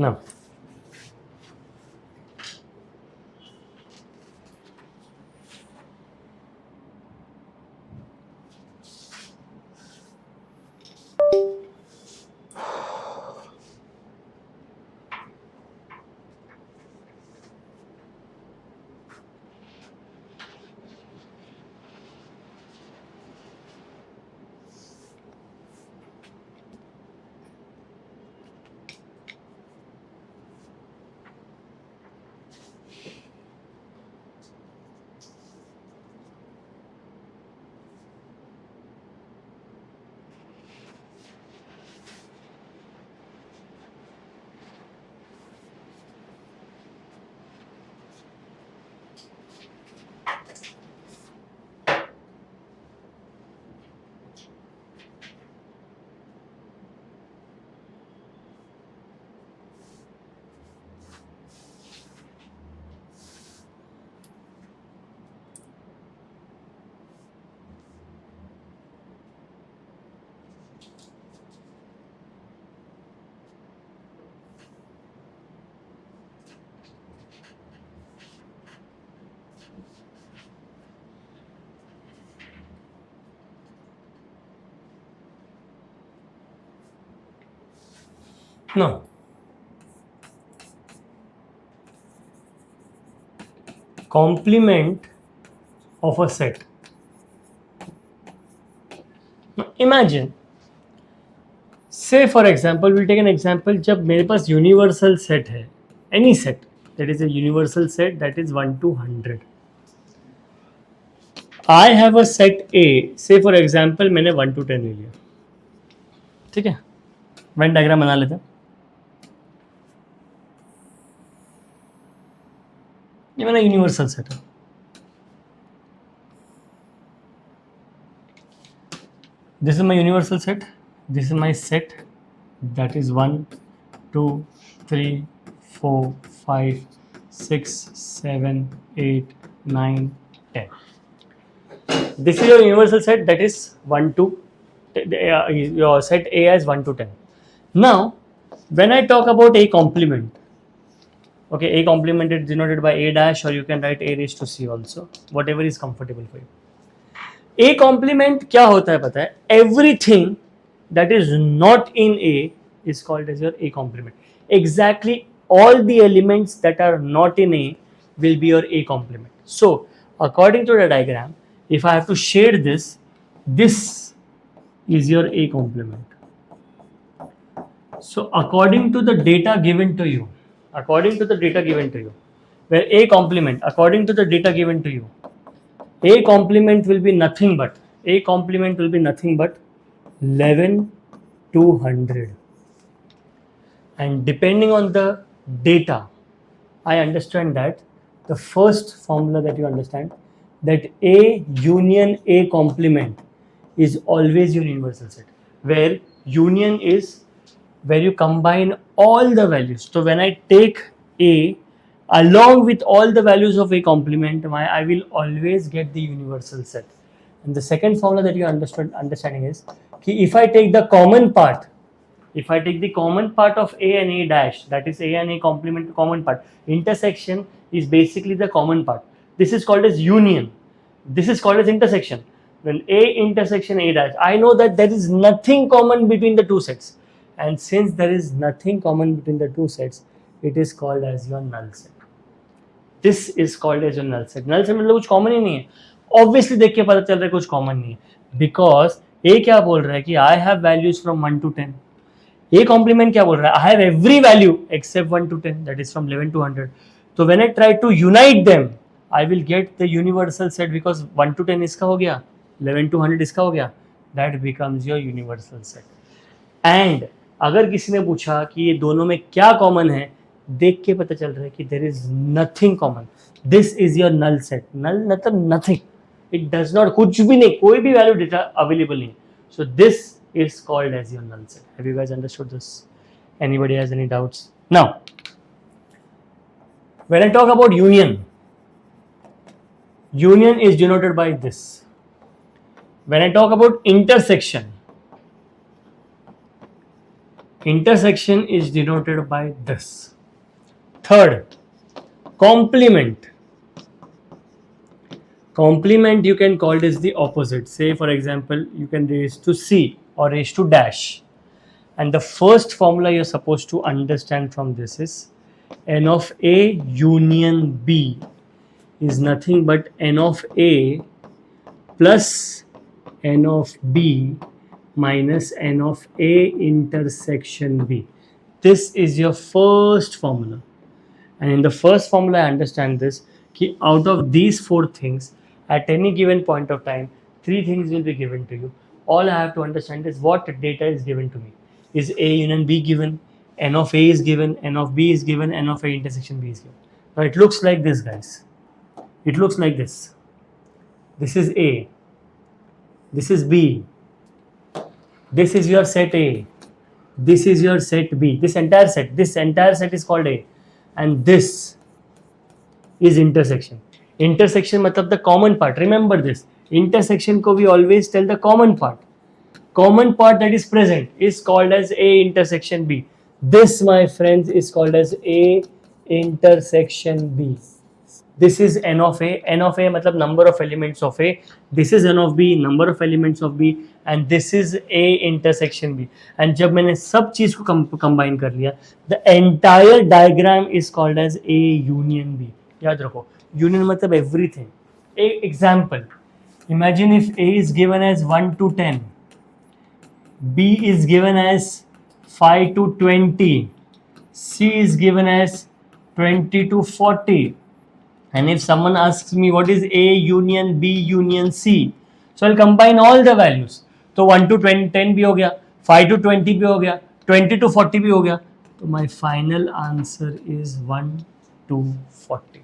Now, no. Complement of a set. Now, imagine, say for example, we'll take an example जब मेरे पास universal set है, any set that is a universal set that is 1 to 100. I have a set A, say for example मैंने 1 to 10 ले लिया, ठीक है, Venn diagram बना लेते हैं. ये मेरा यूनिवर्सल सेट है. This is my universal set. This is my set that is 1, 2, 3, 4, 5, 6, 7, 8, 9, 10. This is your universal set that is 1 to your set A as 1 to 10. Now, when I talk about A complement, okay, A complement is denoted by A dash, or you can write A raised to C also, whatever is comfortable for you. A complement क्या होता है पता है? Everything that is not in A is called as your A complement. Exactly all the elements that are not in A will be your A complement. So, according to the diagram, if I have to shade this, this is your A complement. So, according to the data given to you, where A complement, according to the data given to you, A complement will be nothing but 11 to 100. And depending on the data, I understand that the first formula that you understand, that A union A complement is always your universal set, where union is where you combine all the values. So when I take A along with all the values of A complement, I will always get the universal set. And the second formula that you understanding is कि if I take the common part, of A and A dash, that is A and A complement common part, intersection is basically the common part. This is called as union. This is called as intersection. When A intersection A dash, I know that there is nothing common between the two sets. And since there is nothing common between the two sets, it is called as your null set. This is called as your null set. Null set मतलब कुछ common ही नहीं है. Obviously देख के पता चल रहा है कुछ common नहीं है. Because A क्या बोल रहा है कि I have values from 1 to 10. A complement क्या बोल रहा है? I have every value except 1 to 10, that is from 11 to 100. So when I try to unite them, I will get the universal set because 1 to 10 इसका हो गया, 11 to 100 इसका हो गया. That becomes your universal set. And अगर किसी ने पूछा कि ये दोनों में क्या कॉमन है, देख के पता चल रहा है कि there is nothing common. This is your null set. Null मतलब nothing. It does not, कुछ भी नहीं, कोई भी value data available नहीं. So this is called as your null set. Have you guys understood this? Anybody has any doubts? Now, when I talk about union is denoted by this. When I talk about intersection Intersection is denoted by this. Third, complement. Complement you can call it as the opposite. Say for example, you can raise to C or raise to dash. And the first formula you're supposed to understand from this is n of A union B is nothing but n of A plus n of B minus n of A intersection B. This is your first formula. And in the first formula, I understand this. Ki out of these four things, at any given point of time, three things will be given to you. All I have to understand is what data is given to me. Is A union B given? N of A is given, N of B is given, N of A intersection B is given. Now it looks like this, guys. It looks like this. This is A. This is B. This is your set A. This is your set B. This entire set is called A. And this is intersection. Intersection matlab the common part. Remember this. Intersection ko we always tell the common part. Common part that is present is called as A intersection B. This, my friends, is called as A intersection B. This is n of A. N of A matlab number of elements of A. This is n of B, number of elements of B. And this is A intersection B. And जब मैंने सब चीज को combine कर लिया, the entire diagram is called as A union B. याद रखो, union मतलब everything. A example. Imagine if A is given as 1 to 10, B is given as 5 to 20, C is given as 20 to 40. And if someone asks me what is A union B union C, so I'll combine all the values. तो 1 to 10 भी हो गया, 5 to 20 भी हो गया, 20 to 40 भी हो गया. So my final answer is 1 to 40.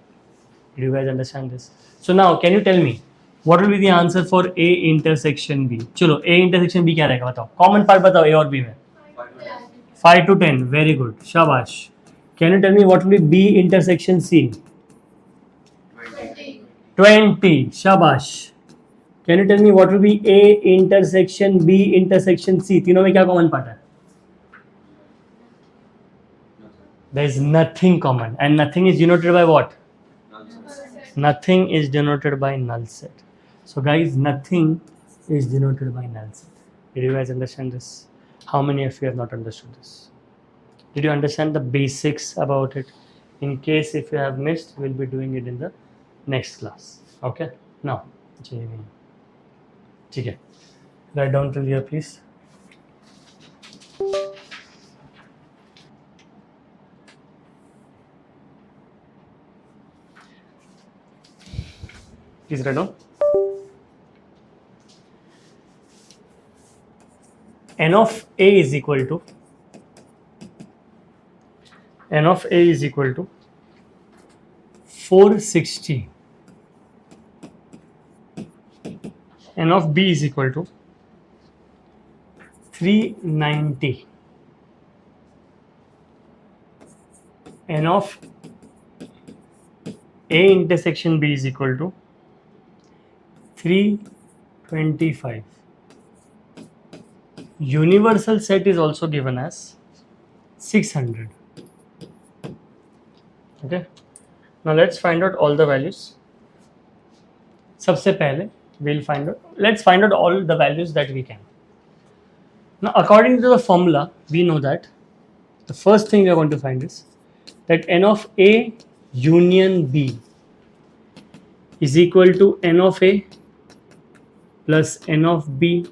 Did you guys understand this? So now can you tell me what will be the answer for A intersection B? चलो A intersection B क्या रहेगा बताओ. Common part बताओ A और B में. 5 to 10. Very good. शाबाश. Can you tell me what will be B intersection C? 20. शाबाश. Can you tell me what will be A intersection B intersection C? तीनों में क्या common part है? There is nothing common, and nothing is denoted by what? Nothing is denoted by null set. So guys, nothing is denoted by null set. Did you guys understand this? How many of you have not understood this? Did you understand the basics about it? In case if you have missed, we'll be doing it in the next class. Okay? Now, ठीक है. Write down till here, please. Please write down. N of A is equal to 460. N of B is equal to 390. N of A intersection B is equal to 325. Universal set is also given as 600. Okay. Now let's find out all the values. सबसे पहले let's find out all the values that we can. Now according to the formula, we know that the first thing we are going to find is that N of A union B is equal to N of A plus N of B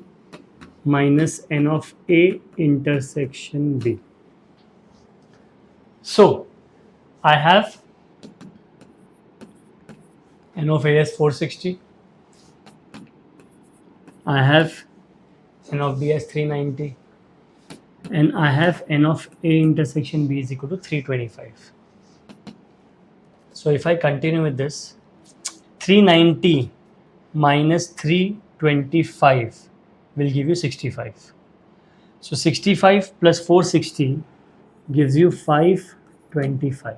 minus N of A intersection B. So I have N of A as 460. I have N of B as 390. And I have N of A intersection B is equal to 325. So if I continue with this, 390 minus 325 will give you 65. So 65 plus 460 gives you 525.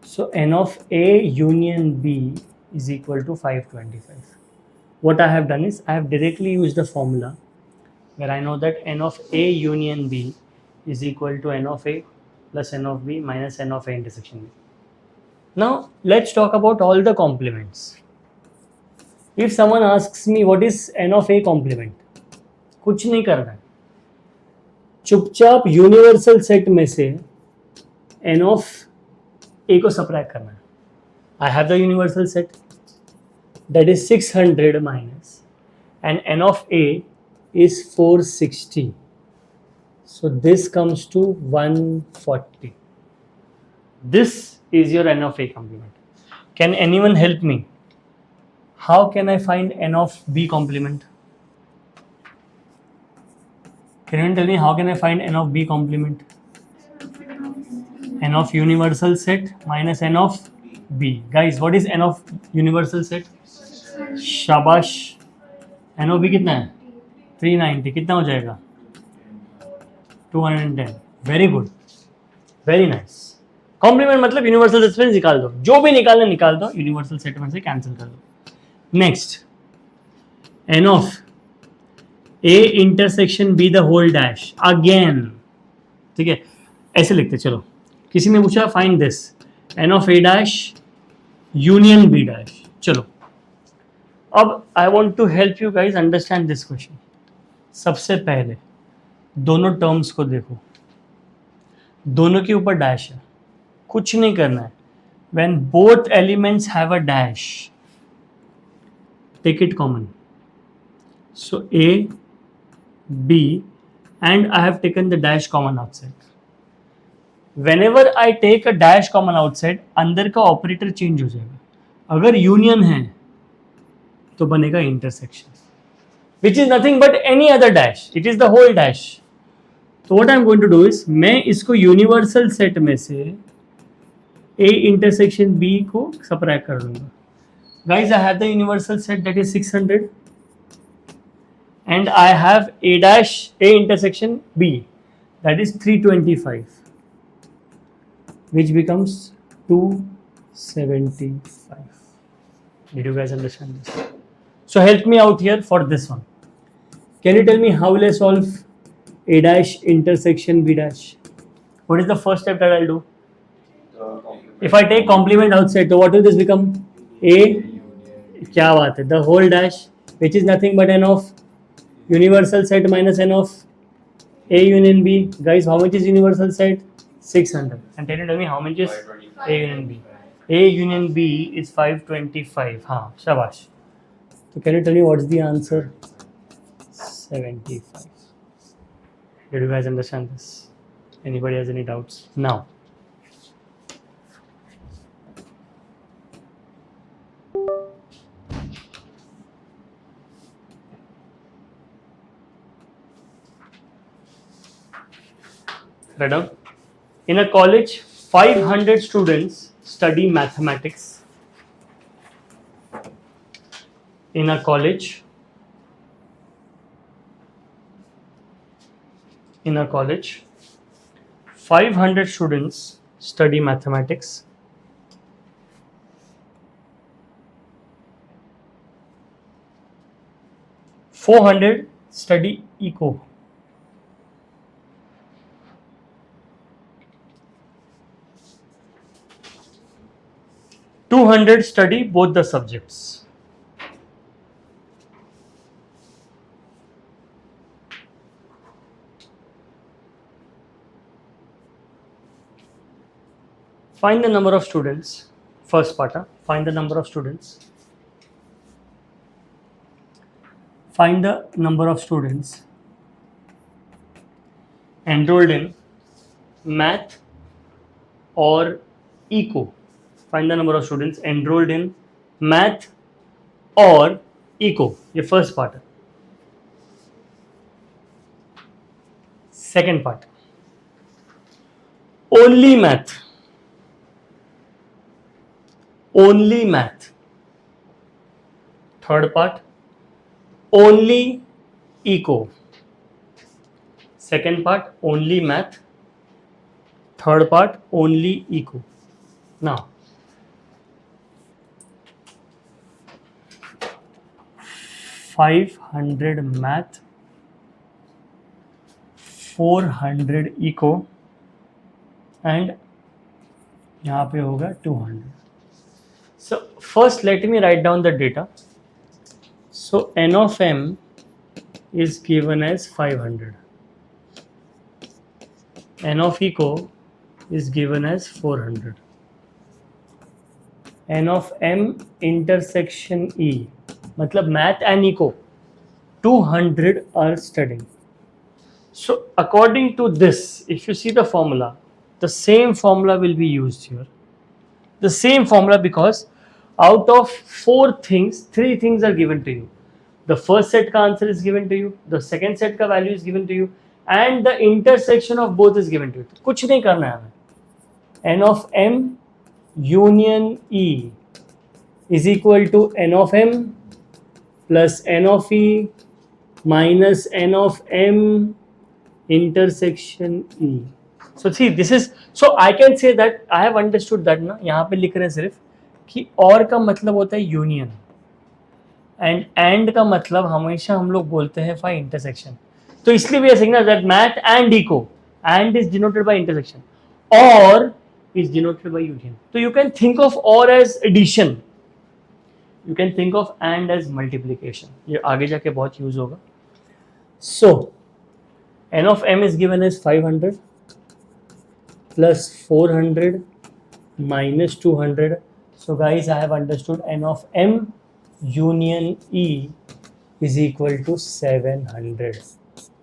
So N of A union B is equal to 525. What I have done is I have directly used the formula where I know that N of A union B is equal to n of A plus n of B minus n of A intersection B. Now let's talk about all the complements. If someone asks me what is n of A complement, कुछ नहीं करना है, चुपचाप universal set में से n of A को subtract करना है. I have the universal set that is 600 minus and n of A is 460. So this comes to 140. This is your n of A complement. Can anyone help me? How can I find n of B complement? Can anyone tell me how can I find n of B complement? N of universal set minus n of B. Guys, what is n of universal set? शाबाश. n of B कितना है? 390. कितना हो जाएगा? 210. Very good, very nice. Compliment मतलब universal set में निकाल दो, जो भी निकालना निकाल दो, यूनिवर्सल सेट में से कैंसिल कर दो. Next, n of A intersection B the whole dash again. ठीक है, ऐसे लिखते चलो. किसी ने पूछा find this n of A dash union B dash. चलो अब I want to help you guys understand this question. सबसे पहले दोनों टर्म्स को देखो, दोनों के ऊपर डैश है, कुछ नहीं करना है. When both elements have a dash, take it common. So A B and I have taken the dash common outside. Whenever I take a dash common outside, अंदर का ऑपरेटर चेंज हो जाएगा. अगर यूनियन है तो बनेगा intersection, which is nothing but any other dash. It is the whole dash. So what I am going to do is, मैं इसको यूनिवर्सल सेट में से A इंटरसेक्शन B को सब्ट्रैक्ट कर दूंगा. Guys, I have the universal set that is 600 and I have A dash A intersection B that is 325, which becomes 275. Did you guys understand this? So help me out here for this one. Can you tell me how will I solve A dash intersection B dash? What is the first step that I'll do? If I take complement outside, so what will this become? A, क्या बात है, the whole dash, which is nothing but n of universal set minus n of A union B. Guys, how much is universal set? 600. And can you tell me how much is A union B? A union B is 525. हाँ, शाबाश. So can you tell me what's the answer? 75. Did you guys understand this? Anybody has any doubts? Now, right now, in a college, 500 students study mathematics. In a college, 500 students study mathematics. 400 study eco. 200 study both the subjects. Find the number of students. First part, find the number of students. Find the number of students enrolled in math or eco. Find the number of students enrolled in math or eco. ये first part है. Second part, only math. Only math. Third part, only eco. Second part, only math. Third part, only eco. Now, $500 math, 400 eco and यहाँ पे होगा 200. So first let me write down the data. So n of m is given as 500. N of eco is given as 400. N of m intersection E, मतलब math and eco 200 are studying. So according to this, if you see the formula, the same formula will be used here. The same formula, because out of 4 things, 3 things are given to you. The first set का answer is given to you, the second set का value is given to you, and the intersection of both is given to you. कुछ नहीं करना है हमें. N of m union E is equal to n of m plus n of E minus n of m intersection E. So see, this is, so I can say that I have understood that ना, यहाँ पे लिख रहे हैं सिर्फ कि और का मतलब होता है यूनियन एंड का मतलब हमेशा हम लोग बोलते हैं फॉर इंटरसेक्शन. तो इसलिए भी ऐसे ना that math and eco, and is denoted by intersection, और इज डिनोटेड बाय यूनियन. तो यू कैन थिंक ऑफ और as addition, you can think of and as multiplication. ये आगे जाके बहुत यूज होगा. सो n of m is given as 500 plus 400 minus 200. So guys, I have understood n of m union E is equal to 700,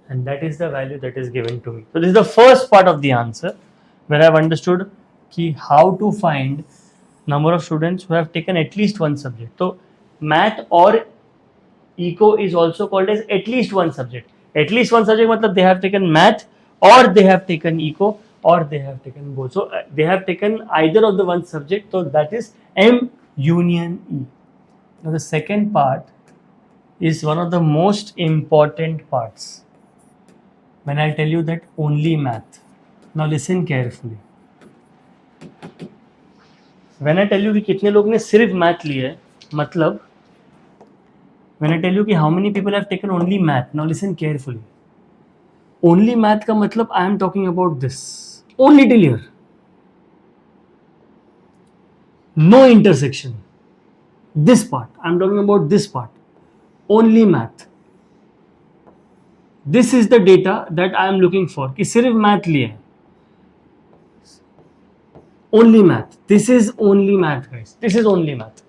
and that is the value that is given to me. So this is the first part of the answer where I have understood ki how to find number of students who have taken at least one subject. So math or eco is also called as at least one subject. At least one subject matlab they have taken math, or they have taken eco, or they have taken both. So they have taken either of the one subject. So that is M union E. Now the second part is one of the most important parts. When I tell you that only math. Now listen carefully. When I tell you कि कितने लोग ने सिर्फ math लिया है, मतलब when I tell you कि how many people have taken only math, now listen carefully. Only math का मतलब I am talking about this. Only till here. No intersection. This part. I am talking about this part. Only math. This is the data that I am looking for. कि सिर्फ math लिया है. Only math. This is only math, guys. This is only math.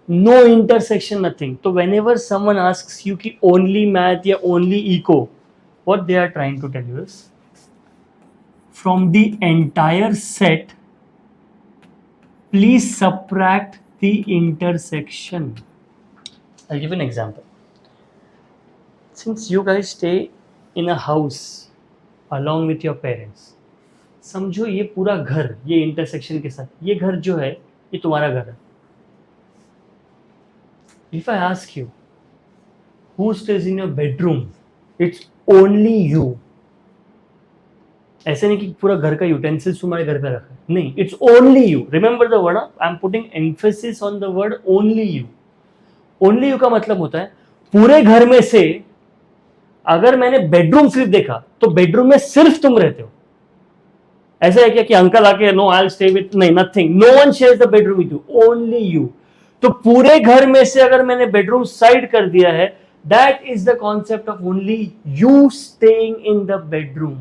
No intersection, nothing. So whenever someone asks you कि only math या only eco, what they are trying to tell you is from the entire set, please subtract the intersection. I'll give an example. Since you guys stay in a house along with your parents, समझो ये पूरा घर ये intersection के साथ, ये घर जो है ये तुम्हारा घर है. If I ask you who stays in your bedroom, it's only you. ऐसे नहीं कि पूरा घर का यूटेंसिल्स तुम्हारे घर पे रखा है, नहीं, it's only you. Remember the word, I'm putting emphasis on the word only you. Only you का मतलब होता है पूरे घर में से अगर मैंने बेडरूम सिर्फ देखा तो बेडरूम में सिर्फ तुम रहते हो. ऐसा है क्या कि अंकल आके no I will stay with, नहीं, nothing, no one shares the bedroom with you, only you. तो पूरे घर में से अगर मैंने बेडरूम साइड कर दिया है, that is the concept of only you staying in the bedroom.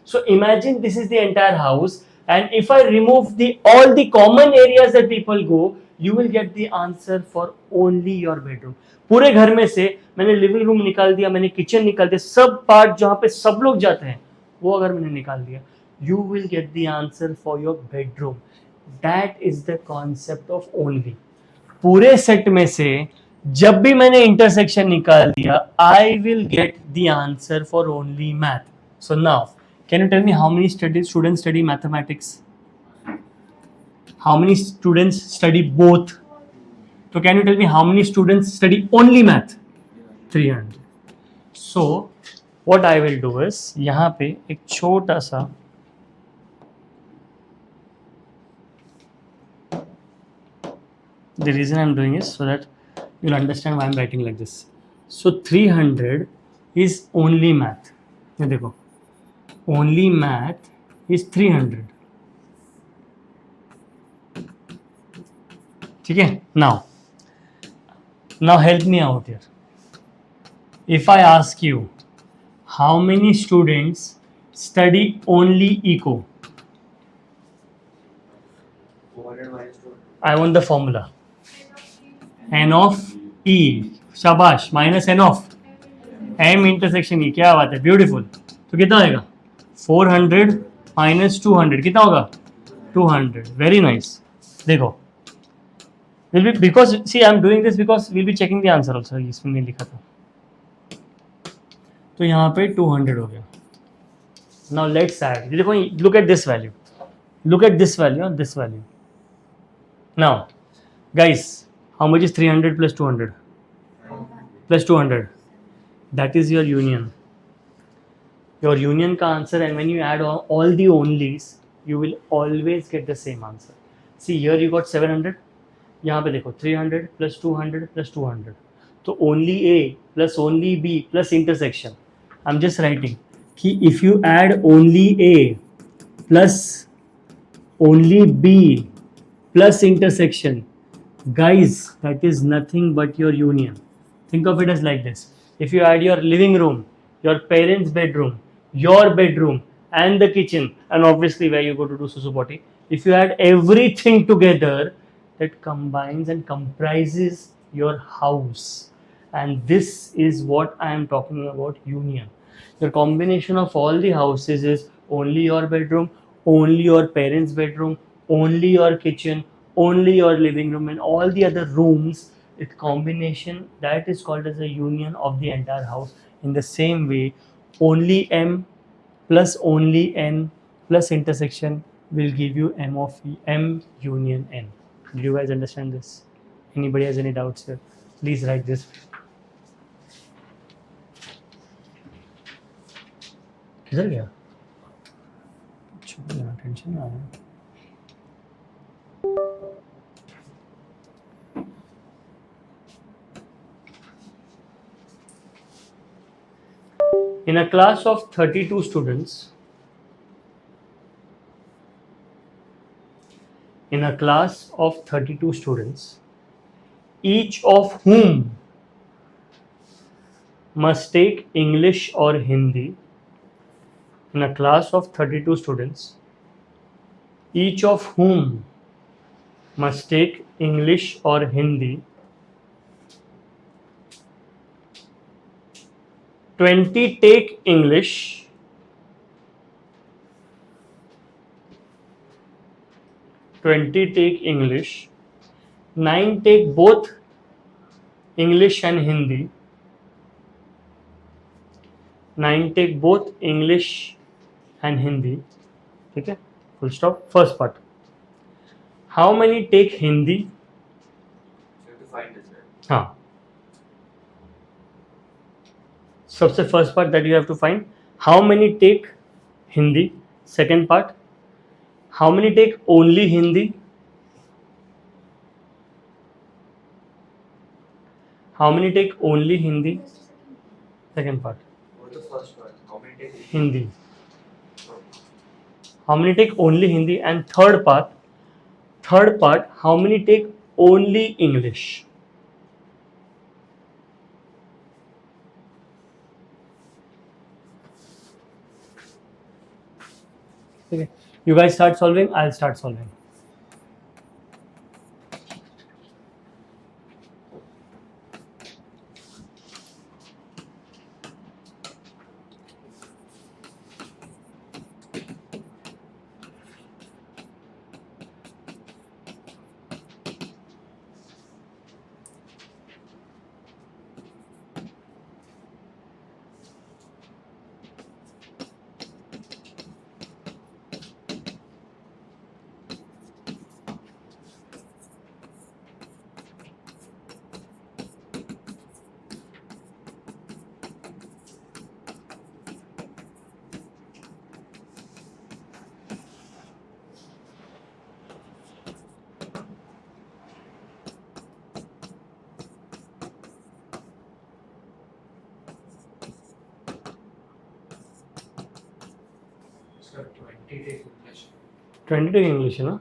So imagine this is the entire house, and if I remove the all the common areas that people go, you will get the answer for only your bedroom. पूरे घर में से मैंने living room निकाल दिया, मैंने kitchen निकाल दिया, सब पार्ट जहां पे सब लोग जाते हैं वो अगर मैंने निकाल दिया, you will get the answer for your bedroom. That is the concept of only. पूरे सेट में से जब भी मैंने इंटरसेक्शन निकाल दिया, I will get the answer for only math. So now, can you tell me how many students study mathematics? How many students study both? So can you tell me how many students study only math? 300. So what I will do is, यहाँ पे एक छोटा सा the reason I'm doing is so that you'll understand why I'm writing like this. So 300 is only math. ये देखो only math is 300. ठीक है? Now help me out here. If I ask you, how many students study only eco? 400 minus 200. I want the formula. N of E. शाबाश. Minus N of M intersection E. क्या बात है? Beautiful. तो कितना आएगा? 400 minus 200 कितना होगा? 200. Very nice. देखो. Will be because see I am doing this because we'll be checking the answer also. इसमें नहीं लिखा था. तो यहाँ पे 200 हो गया. Now let's add. देखो, look at this value. Look at this value and this value. Now, guys, how much is 300 plus 200? Plus 200. That is your union. Your union का answer, and when you add all the onlys, you will always get the same answer. See here you got 700. यहाँ पे देखो 300 plus 200 plus 200. तो only A plus only B plus intersection. I'm just writing कि if you add only A plus only B plus intersection, guys, that is nothing but your union. Think of it as like this. If you add your living room, your parents' bedroom, your bedroom, and the kitchen, and obviously where you go to do susu potty, if you add everything together, that combines and comprises your house. And this is what I am talking about, union. The combination of all the houses is only your bedroom, only your parents' bedroom, only your kitchen, only your living room, and all the other rooms. It's combination that is called as a union of the entire house. In the same way, only M plus only N plus intersection will give you M of M union N. Do you guys understand this? Anybody has any doubts here? Please write this. किधर गया? Tension ना आया. In a class of 32 students, each of whom must take English or Hindi. In a class of 32 students, each of whom must take English or Hindi. 20 take English, 9 take both English and Hindi. 9 take both English and Hindi. ठीक है? Full stop. First part. How many take Hindi? So you have to find this, right? हाँ. सबसे first part that you have to find. How many take Hindi? Second part. How many take only Hindi? How many take only Hindi? Second part. What's the first one? How many take Hindi. How many take only Hindi? And third part, how many take only English? Okay. You guys start solving, I'll start solving. Sir, 20 take English. 20 to English, you know.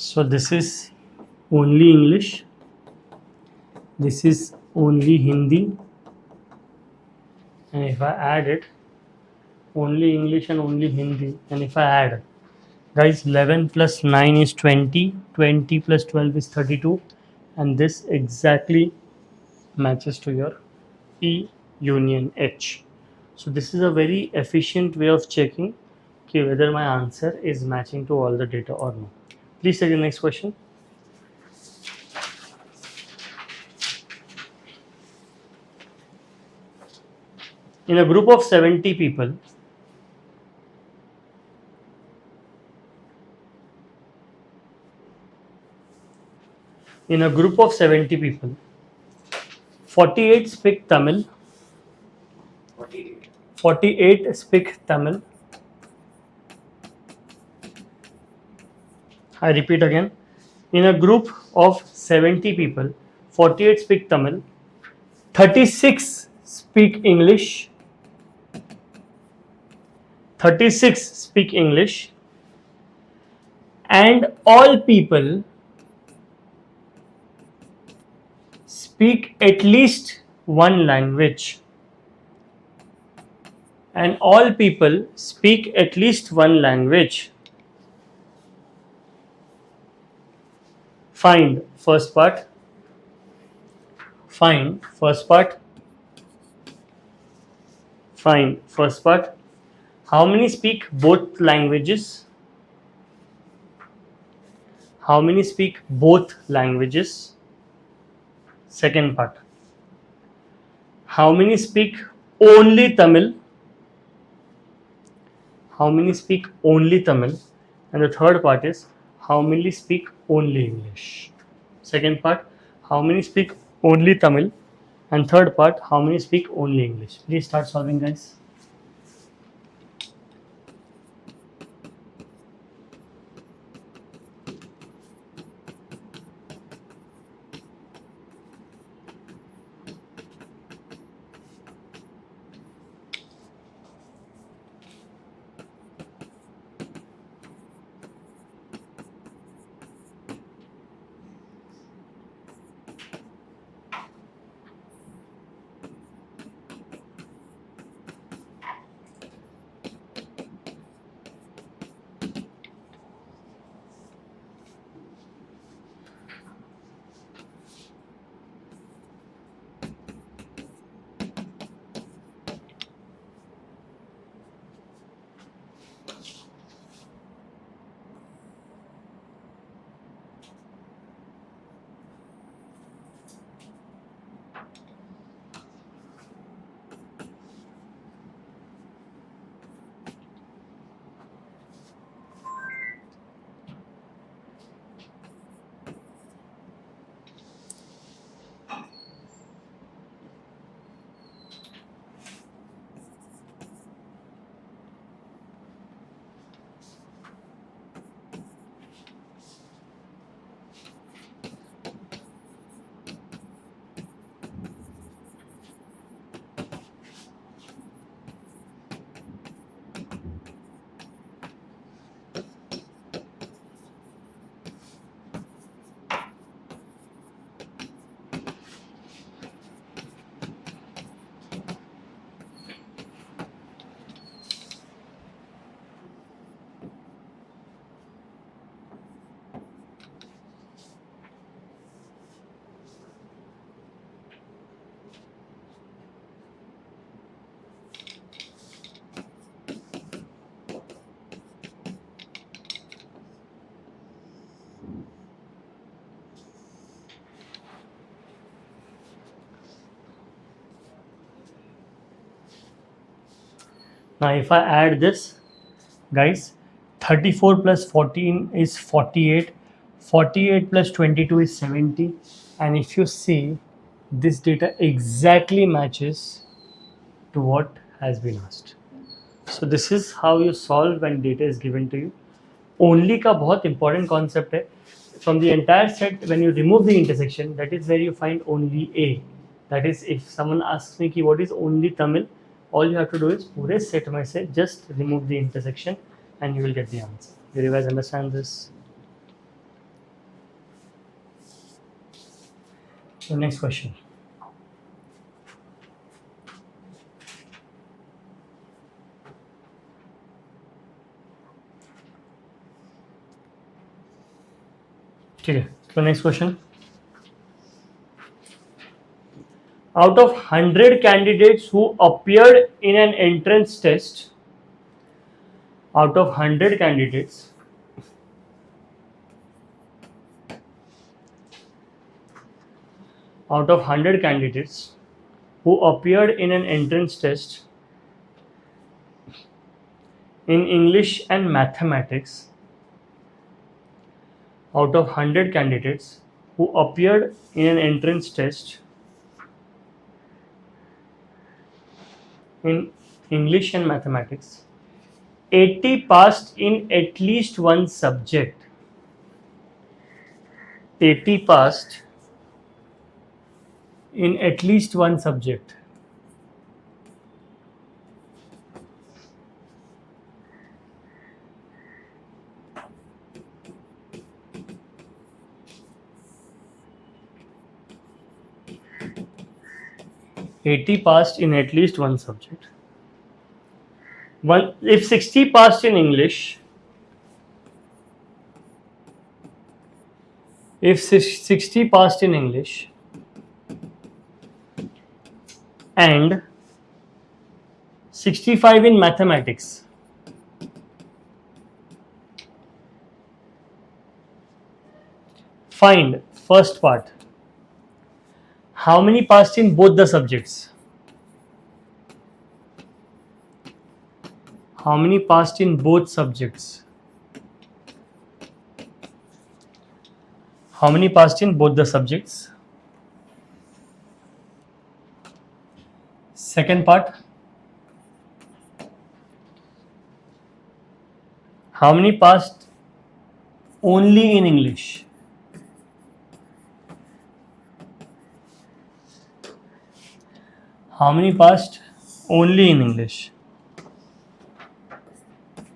So this is only English, this is only Hindi, and if I add it, only English and only Hindi, and if I add, guys, 11 plus 9 is 20, 20 plus 12 is 32, and this exactly matches to your E union H. So this is a very efficient way of checking whether my answer is matching to all the data or no. Please take the next question. In a group of 70 people, in a group of 70 people, 48 speak Tamil, 48. 48 speak Tamil. I repeat again. In a group of 70 people, 48 speak Tamil, 36 speak English, 36 speak English, and all people speak at least one language. And all people speak at least one language. Find first part. Find first part. Find first part. How many speak both languages? How many speak both languages? Second part. How many speak only Tamil? How many speak only Tamil? And the third part is how many speak only English? Second part, how many speak only Tamil? And third part, how many speak only English? Please start solving, guys. Now if I add this, guys, 34 plus 14 is 48, 48 plus 22 is 70, and if you see, this data exactly matches to what has been asked. So this is how you solve when data is given to you. Only का बहुत important concept है. From the entire set, when you remove the intersection, that is where you find only A. That is, if someone asks me कि what is only Tamil, all you have to do is पूरे set में से just remove the intersection and you will get the answer. Do you guys understand this? So next question. ठीक है. So next question. Out of 100 candidates who appeared in an entrance test, out of 100 candidates, out of 100 candidates who appeared in an entrance test in English and mathematics, out of 100 candidates who appeared in an entrance test in English and mathematics, 80 passed in at least one subject. 80 passed in at least one subject. Eighty passed in at least one subject. If 60 passed in English, if 60 passed in English and 65 in mathematics, find first part. How many passed in both the subjects? How many passed in both subjects? How many passed in both the subjects? Second part. How many passed only in English? How many passed only in English?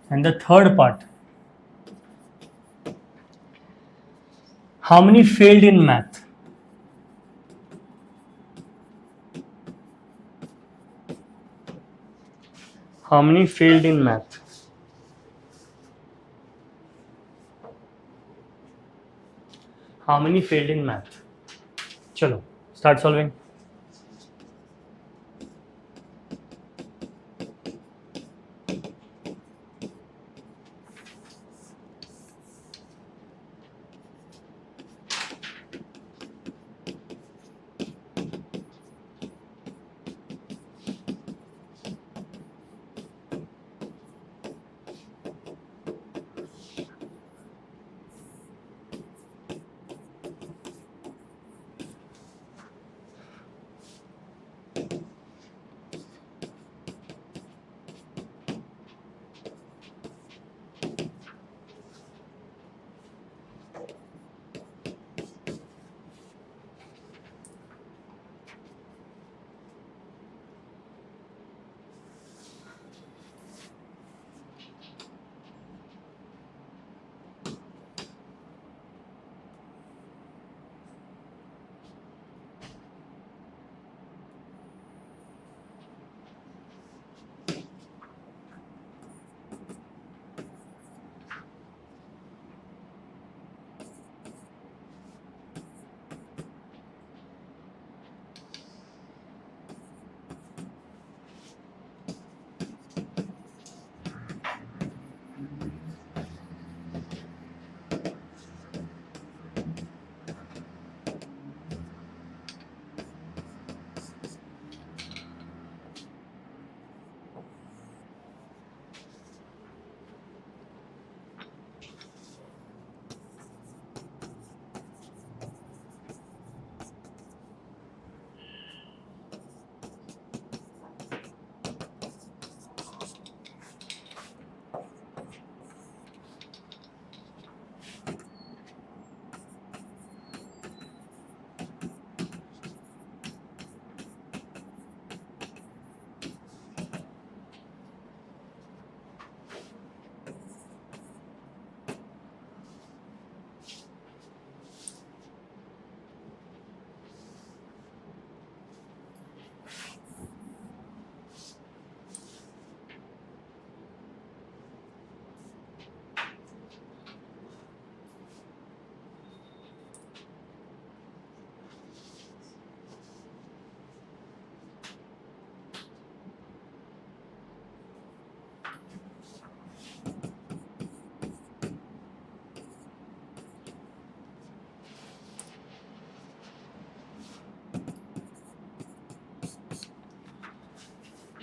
And the third part. How many failed in math? How many failed in math? How many failed in math? Chalo, start solving.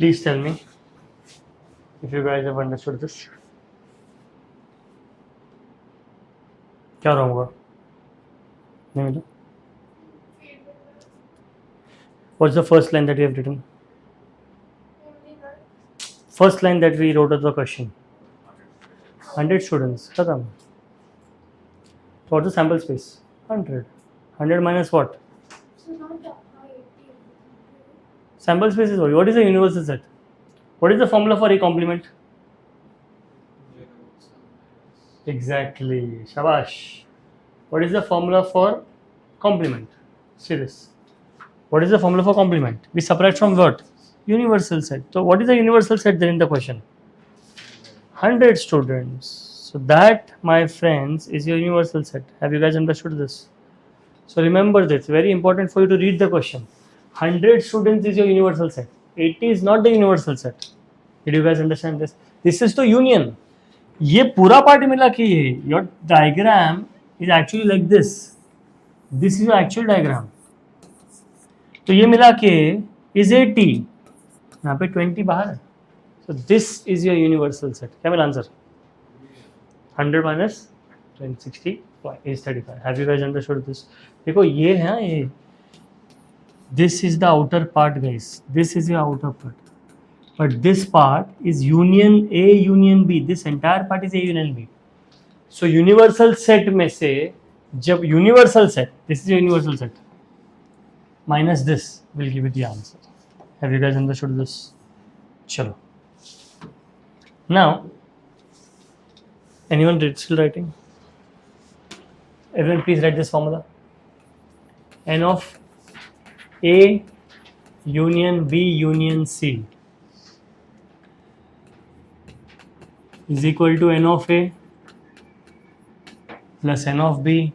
Please tell me if you guys have understood this. क्या wrong होगा? नहीं मिला? What's the first line that we have written? First line that we wrote of the question. 100 students. खत्म. So what's the sample space? 100. 100 minus what? Sample space is what? What is the universal set? What is the formula for A complement? Exactly. Shabash. What is the formula for complement? See this. What is the formula for complement? We subtract from what? Universal set. So what is the universal set then in the question? 100 students. So that, my friends, is your universal set. Have you guys understood this? So remember this. Very important for you to read the question. 100 students is your universal set. 80 is not the universal set. Did you guys understand this? This is the union. ये पूरा part मिला कि ये your diagram is actually like this. This is your actual diagram. तो ये मिला के is 80. यहाँ पे 20 बाहर है. So this is your universal set. क्या मिला answer? 100 minus 60 is 35. Have you guys understood this? देखो ये है ये. This is the outer part, guys. This is your outer part. But this part is union A union B. This entire part is A union B. So universal set में से जब universal set, this is your universal set, minus this will give you the answer. Have you guys understood this? Chalo. Now, anyone still writing? Everyone please write this formula. N of A union B union C is equal to N of A plus N of B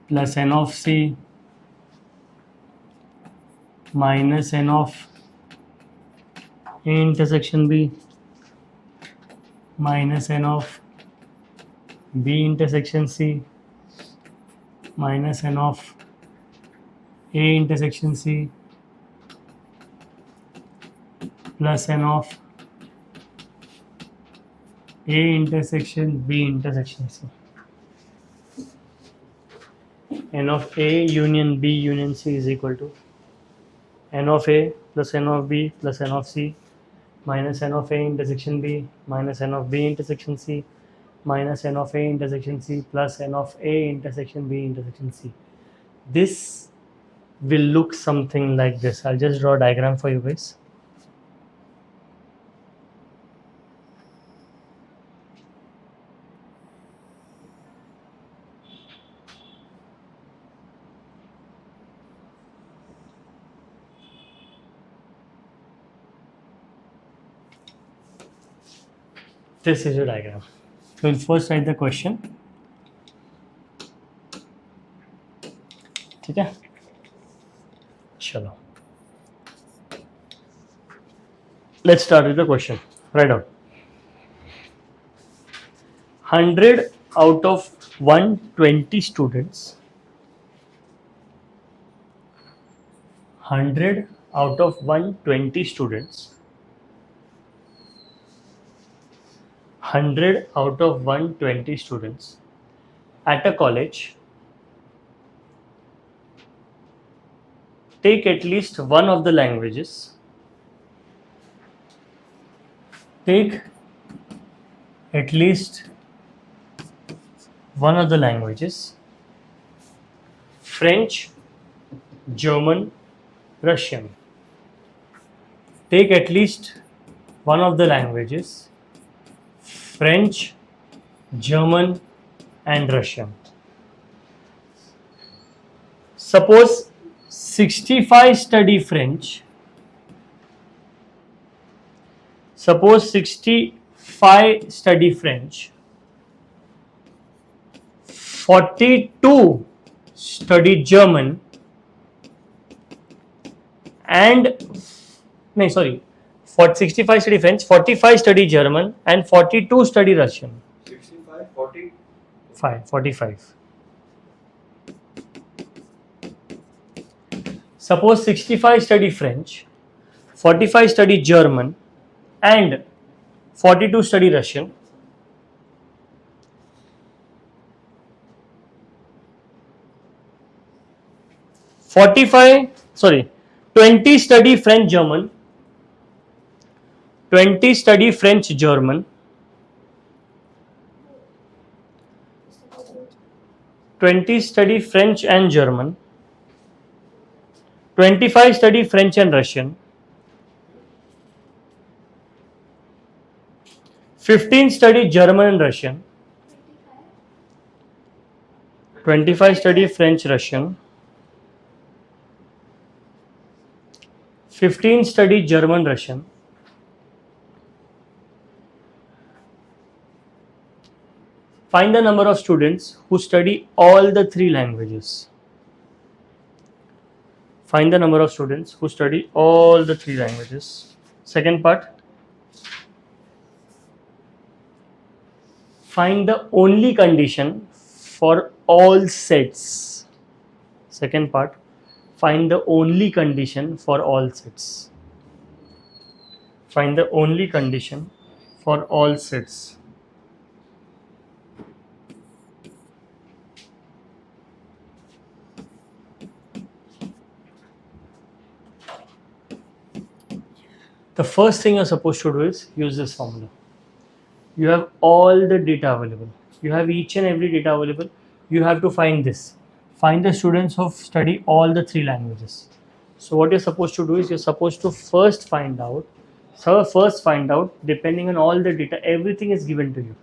plus N of C minus N of A intersection B minus N of B intersection C minus N of A intersection C plus N of A intersection B intersection C. N of A union B union C is equal to N of A plus N of B plus N of C minus N of A intersection B minus N of B intersection C minus N of A intersection C plus N of A intersection B intersection C. This will look something like this. I'll just draw a diagram for you guys. This is your diagram. So we'll first write the question. ठीक है? चलो. Let's start with the question. Write down. 100 out of 120 students. 100 out of 120 students. 100 out of 120 students at a college take at least one of the languages. Take at least one of the languages: French, German, Russian. Take at least one of the languages: French, German, and Russian. Suppose 65 study French. Suppose 65 study French. 42 study German. And, no, sorry. For 65 study French, 45 study German, and 42 study Russian. 65, 40. 45. Suppose 65 study French, 45 study German, and 42 study Russian. 20 study French German, 20 study French German, 20 study French and German, 25 study French and Russian, 15 study German and Russian, 25 study French Russian, 15 study German Russian, find the number of students who study all the three languages. Find the number of students who study all the three languages. Second part, find the only condition for all sets. Second part, find the only condition for all sets. Find the only condition for all sets. The first thing you're supposed to do is use this formula. You have all the data available. You have each and every data available. You have to find this. Find the students who study all the three languages. So what you're supposed to do is you're supposed to first find out. Depending on all the data, everything is given to you.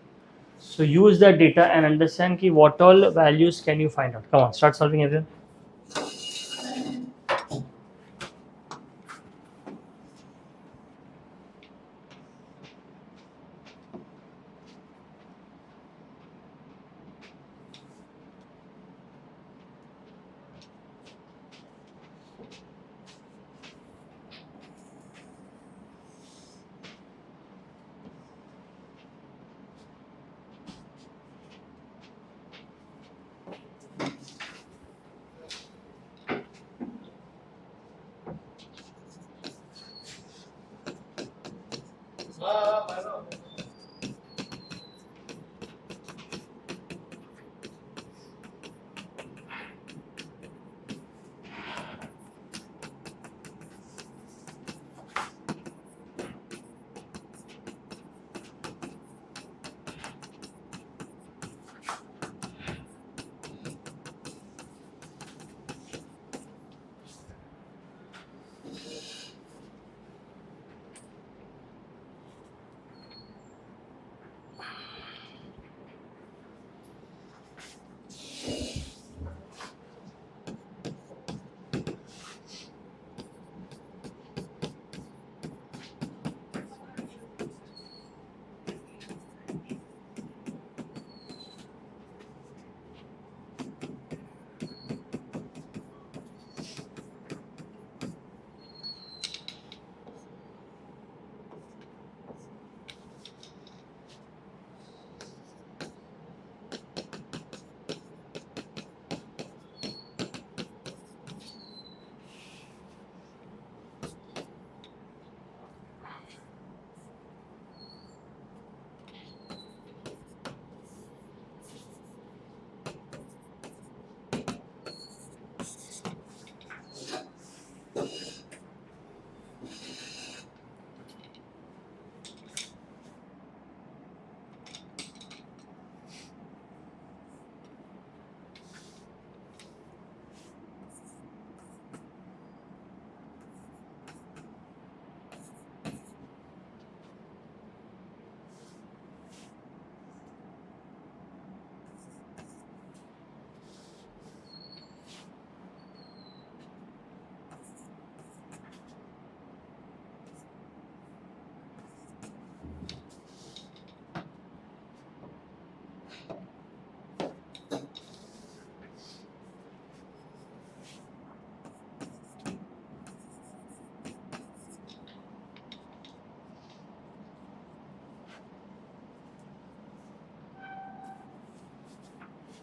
So use that data and understand ki what all values can you find out. Come on, start solving everyone.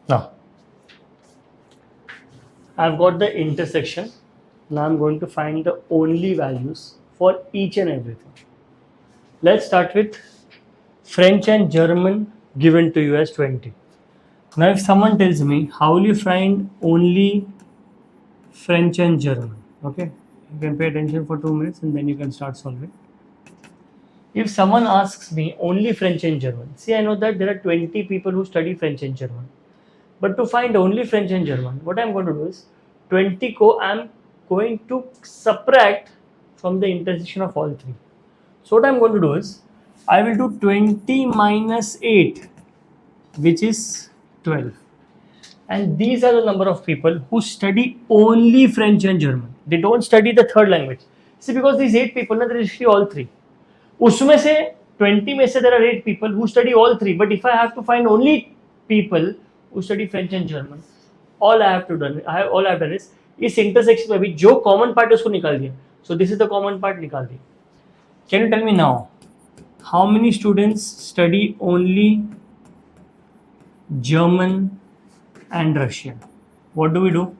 Now, I've got the intersection. Now I'm going to find the only values for each and everything. Let's start with French and German given to you as 20. Now if someone tells me how will you find only French and German, okay, you can pay attention for 2 minutes and then you can start solving. If someone asks me only French and German, see, I know that there are 20 people who study French and German, but to find only French and German, what I'm going to do is 20 ko I'm going to subtract from the intersection of all three. So what I'm going to do is I will do 20 minus 8, which is 12. And these are the number of people who study only French and German. They don't study the third language. See, because these 8 people, there is actually all three. उसमें से 20 में से there are 8 people who study all three. But if I have to find only people who study French and German, all I have done is इस intersection में भी जो common part है उसको निकाल दिया. So this is the common part, निकाल दिया. Can you tell me now, how many students study only German and Russian? What do we do?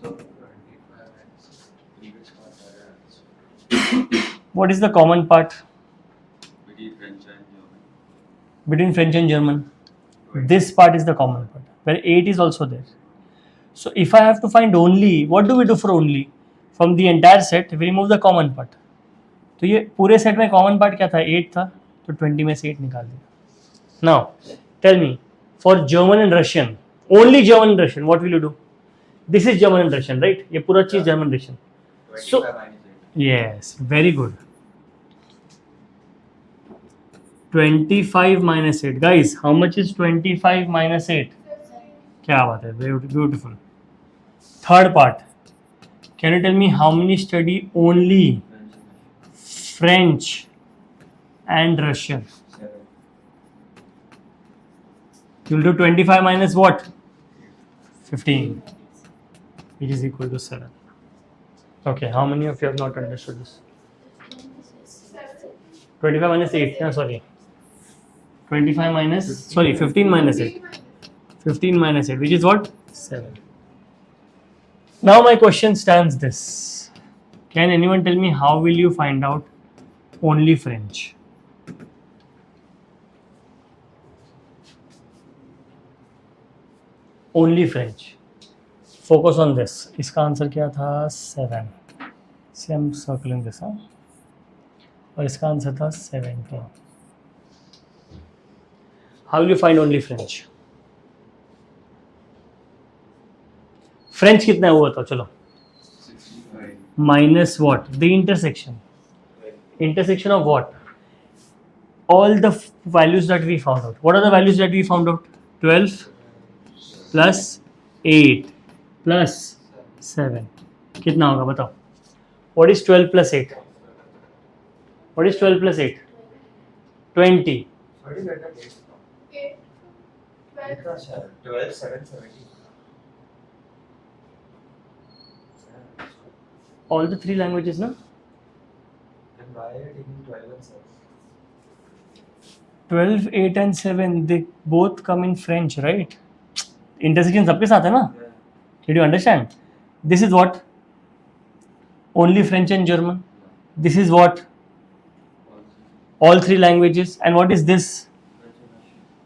So 25 and previous part. What is the common part Between French and German. between French and German? This part is the common part, where 8 is also there. So if I have to find only, what do we do for only? From the entire set, we remove the common part. तो ये पूरे set में common part क्या था? 8 था, तो 20 में से 8 निकाल दिया. Now, tell me, for German and Russian, only German and Russian, what will you do? This is German and Russian, right? ये पूरा चीज German Russian. 25 So- minus 8. Yes, very good. 25 minus 8. Guys, how much is 25 minus 8? क्या बात है, beautiful. Third part. Can you tell me how many study only French and Russian? 7. You'll do 25 minus what? 15, which is equal to 7. Okay, how many of you have not understood this? 25 minus 8, no, sorry. 25 minus, sorry, 15 minus 8. 15 minus 8, which is what? 7. Now my question stands this. Can anyone tell me how will you find out only French? Only French. Focus on this. इसका answer क्या था? 7. से हम circling this, हाँ, और इसका answer था 17. How will you find only French? French कितना है वो बताओ, चलो. 65. Minus what? The intersection. Intersection of what? All the values that we found out. What are the values that we found out? 12 plus 8 plus 7. कितना होगा बताओ? What is 12 plus 8? What is 12 plus 8? 20. What is that? 12, 7, 17. All the three languages, no? Then why are you taking 12 and 7? 12, 8 and 7, they both come in French, right? Intersection सबके साथ है ना? Yeah. Did you understand? This is what? Only French and German. This is what? All three languages. And what is this?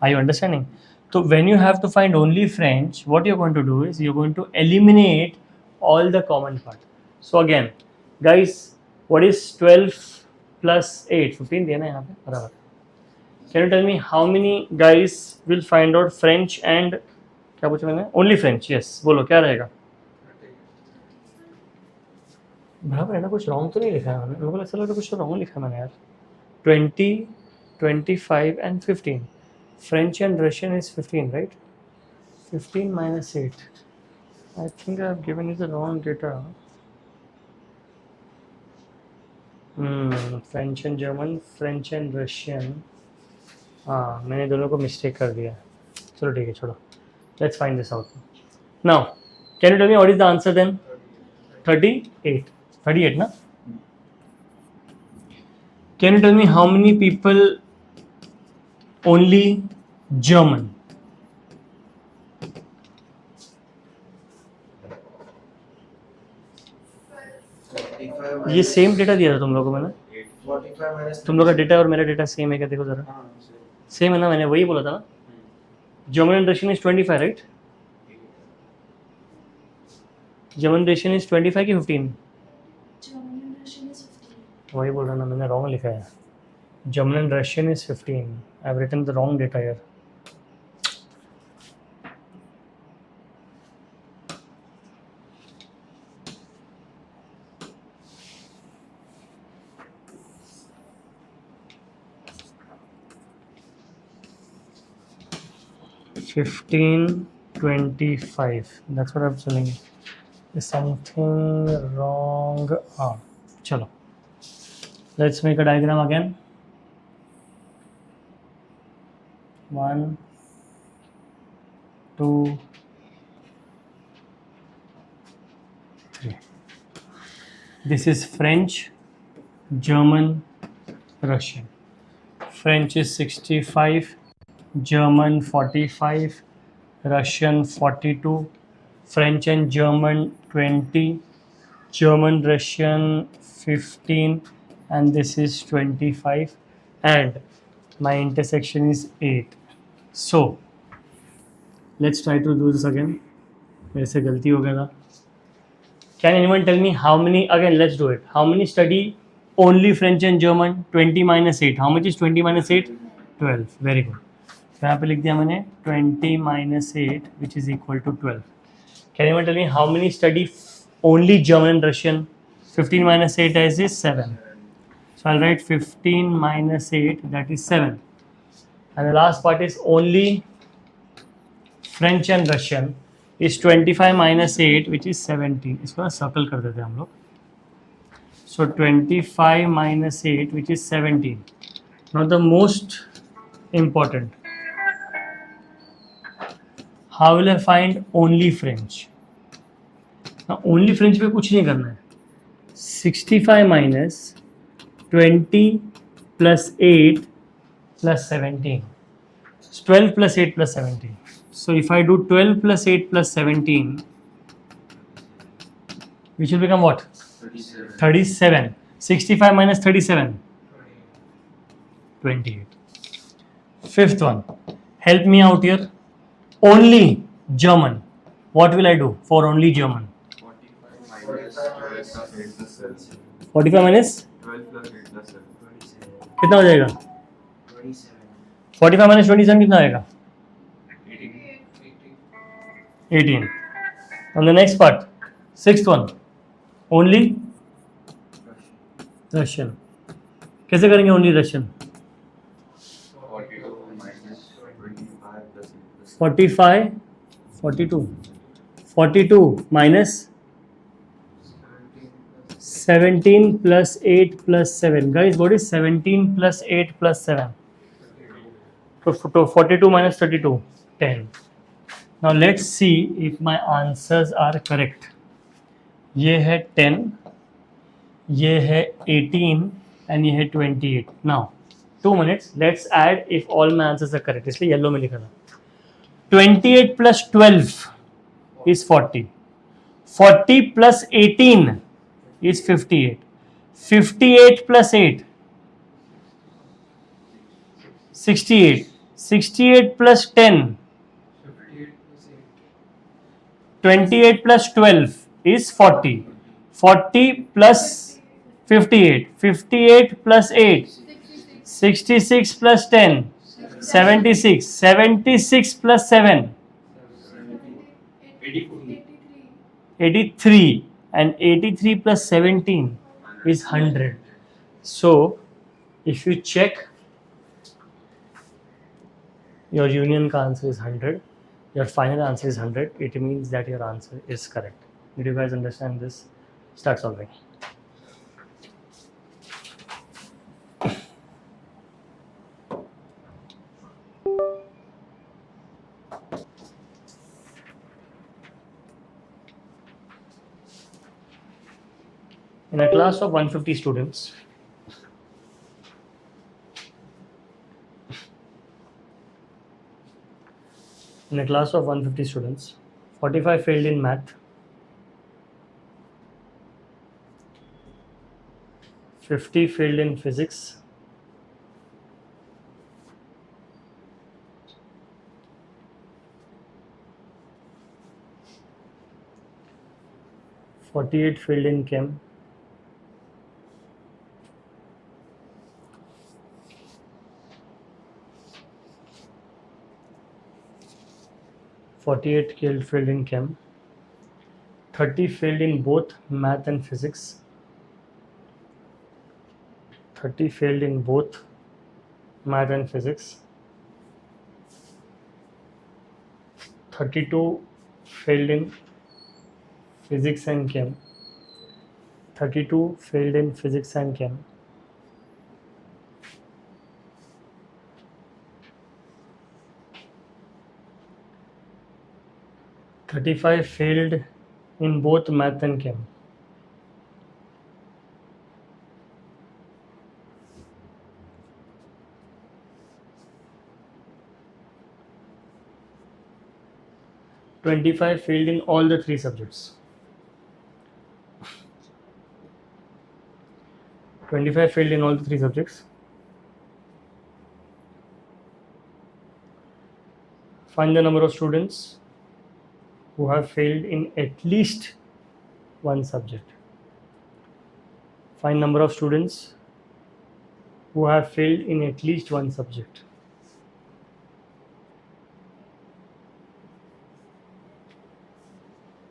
Are you understanding? So when you have to find only French, what you're going to do is you're going to eliminate all the common part. So again, guys, what is 12 plus 8? 15 दिया ना यहाँ पे, बराबर. Can you tell me how many guys will find out French and क्या पूछा मैंने? Only French. Yes. बोलो क्या रहेगा? बराबर है ना, कुछ रॉन्ग तो नहीं लिखा है मैंने. मेरे को ऐसा लग रहा है कुछ रॉन्ग लिखा है मैंने यार. 20, 25 and 15. French and Russian is 15, right? 15 minus 8. I think I have given you the wrong data. French and German, French and Russian. हाँ, मैंने दोनों को मिस्टेक कर दिया. चलो ठीक है, छोड़ो. Let's find this out. Now, can you tell me what is the answer then? 38. 38, na? Can you tell me how many people only German? 45 ये सेम डेटा दिया था तुम लोगों को मैंने, 45 minus तुम लोग का डेटा और मेरा डेटा सेम है क्या, देखो जरा, हाँ same. सेम है ना, मैंने वही बोला था ना. German and Russian is 25, right? German Russian is 25 कि 15? German and Russian is 15. वही बोल रहा ना, मैंने रॉन्ग लिखा है. German and Russian is 15. I've written the wrong data here. Fifteen 25. That's what I'm telling you. Is something wrong? Chalo. Let's make a diagram again. 1, 2, 3. This is French, German, Russian. French is 65, German 45, Russian 42, French and German 20, German Russian 15, and this is 25, and my intersection is 8. So let's try to do this again. मेरे से गलती हो गया था. Can anyone tell me how many, again let's do it, how many study only French and German? 20 minus 8. How much is 20 minus 8? 12. Very good. तो यहाँ पे लिख दिया मैंने 20 minus 8 which is equal to 12. Can anyone tell me how many study only German and Russian? 15 minus 8 is 7. So I'll write 15 minus 8, that is 7. And the last part is only French and Russian is 25 minus 8 which is 17. इसको ना circle कर देते हैं हम लोग. So 25 minus 8 which is 17. Now the most important, how will I find only French? Now only French पे कुछ नहीं करना है. 65 minus 20 plus 8 plus 17. It's 12 plus 8 plus 17. So if I do 12 plus 8 plus 17, which will become what? 37. 37. 65 minus 37. 28. Fifth one. Help me out here. Only German. What will I do for only German? 45 minus 12 plus 8 plus 7. 45 minus 12 plus 8 plus 7. कितना हो जाएगा? 27. 45 minus 27 कितना आएगा? 18. On the next part, sixth one. Only Russian. कैसे करेंगे only Russian? 42 minus 25 plus 8 plus 7. 45, 42. 42 minus 17 plus 8 plus 7. Guys, what is 17 plus 8 plus 7? So 42 minus 32, 10. Now let's see if my answers are correct. ये है 10, ये है 18 and ये है 28. Now 2 minutes. Let's add if all my answers are correct. इसलिए yellow में लिखा था. 28 plus 12 is 40. 40 plus 18 is 58. 58 plus 8, 68. 68 plus 10, 28 plus 12 is 40. 40 plus 58. 58 plus 8, 66 plus 10, 76. 76 plus 7, 83. And 83 plus 17 is 100. So if you check, your union ka answer is 100, your final answer is 100, it means that your answer is correct. Did you guys understand this? Start solving. In a class of 150 students, in a class of 150 students, 45 failed in math, 50 failed in physics, 48 failed in chem, 48 failed in chem, 30 failed in both math and physics, 30 failed in both math and physics, 32 failed in physics and chem, 32 failed in physics and chem, 35 failed in both math and chem, 25 failed in all the 3 subjects, 25 failed in all the 3 subjects. Find the number of students who have failed in at least one subject. Find number of students who have failed in at least one subject.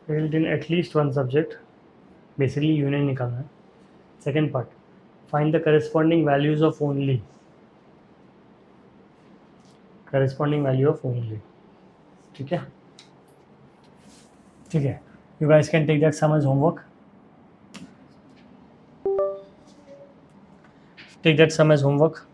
Failed in at least one subject. Basically union निकालना है. Second part, find the corresponding values of only. Corresponding value of only. ठीक है? ठीक है. You guys can take that sum as homework. Take that sum as homework.